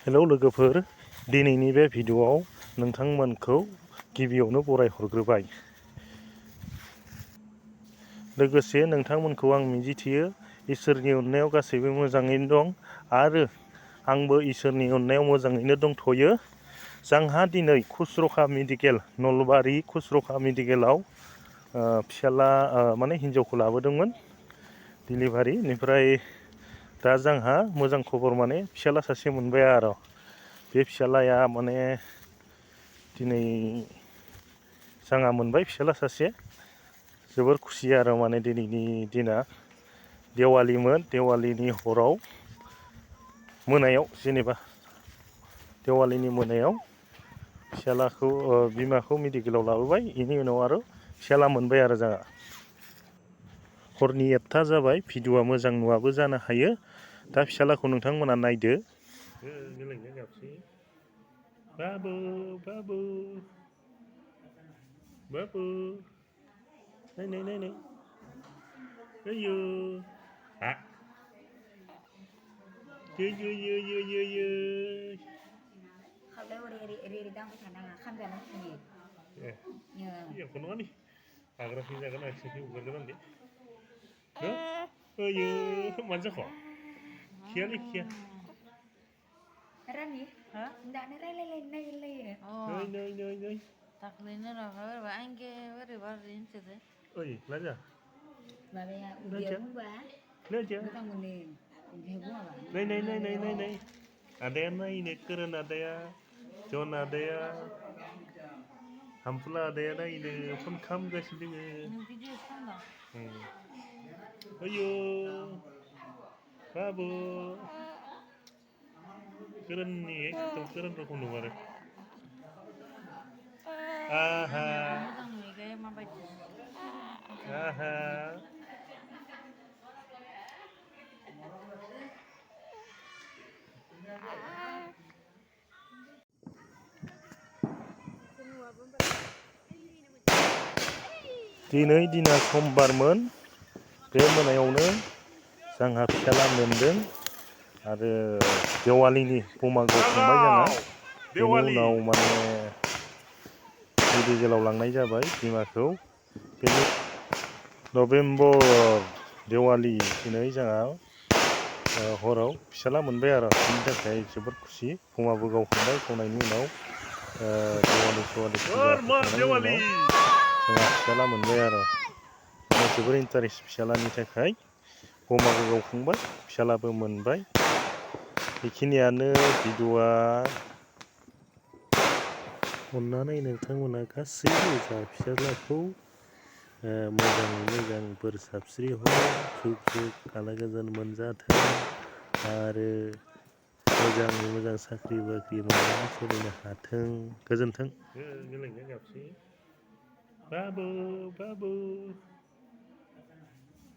Hello लोगोफोर, दिनैनि बे भिडिअ'आव नोंथांमोनखौ गिबियावनो बरायहरग्रोबाय। लोगोसे नोंथांमोनखौ आं मिजिथियो इसोरनि अननायाव गासैबो मोजाङैनो दं आरो आंबो इसोरनि अननायाव मोजाङैनो दंथ'यो। जोंहा दिनै खुस्रखा मेडिकेल नलबारि खुस्रखा मेडिकेलाव फिसाला माने हिन्जावखौ लाबोदोंमोन डिलिभारि। बेनिफ्राय दा जोंहा मोजां खबर माने फिसाला सासे मोनबाय आरो बे फिसालाया माने दिनै जोंहा मोनबाय फिसाला सासे। जोबोर खुसि आरो माने दिनैनि दिना देवालिमोन। देवालिनि हराव मोनायाव जेनेबा देवालिनि मोनायाव फिसालाखौ बिमाखौ मेडिकेलाव लाबोबाय। बेनि उनाव आरो फिसाला मोनबाय आरो जोंहा। हरनि 1टा जाबाय, भिडिअ'आ मोजां नुवाबो जानो हायो। दा फिसालाखौ नोंथांमोना नायदो। मिलायनो गाबसै बाबु बाबु बाबु नाय नाय नाय यो हा यो खावलायाव ओरै दांबाय थानाङा, खामजानो गियो। एख' नङा नै हाग्रा फैजागोन आथिंखौ हगारगोन आं दे। होयो मानो जाखो खियालै खिया रानि दानो रायलायलायनो नागिरलायो। नै दाख्लैनो रागा आंगे बोरैबा रिनसोदो। ओइ लाजा माबाया उदैयाव बुंबा मोजां मोनो, ओमफ्राय बुङाबा नै आदाया नायनो गोरोन आदाया जन आदाया हामफुला आदाया नायनो फन खालामगासिनो दोङो। होयो बाबु गोरोननि एकदम गोरोन रखम नुमारो। आहा मोजां नुयोखाय माबायदि आहा दिनै दिना समबारमोन। बे मोनायावनो जोंहा फिसाला मोनदों आरो देवालिनि बमा गावखांबाय जोंहा। बेनि उनाव माने मेडिकेलाव लांनाय जाबाय बिमाखौ। बेनि नभेम्बर देवालि दिनै जोंहा हराव फिसाला मोनबाय आरो बिनि थाखाय जोबोर खुसि। बमाबो गावखांबाय, गावनायनि उनाव देवालि सेवालि फुजा होखांनायनि उनाव जोंहा फिसाला मोनबाय आरो जोबोर इन्टारेस्ट फिसालानि थाखाय। बमाबो गावखांबाय, फिसालाबो मोनबाय। बेखिनियानो भिडिअ'आ। अननानै नोंथांमोना गासैबो जा फिसालाखौ मोजाङै मोजां बोर साबस्रि हर, जुग जुग आलो गोजोन मोनजाथों आरो मोजाङै मोजां साख्रि बाख्रि मावनानै सोलिनो हाथों। गोजोन्थों। बाबु बाबु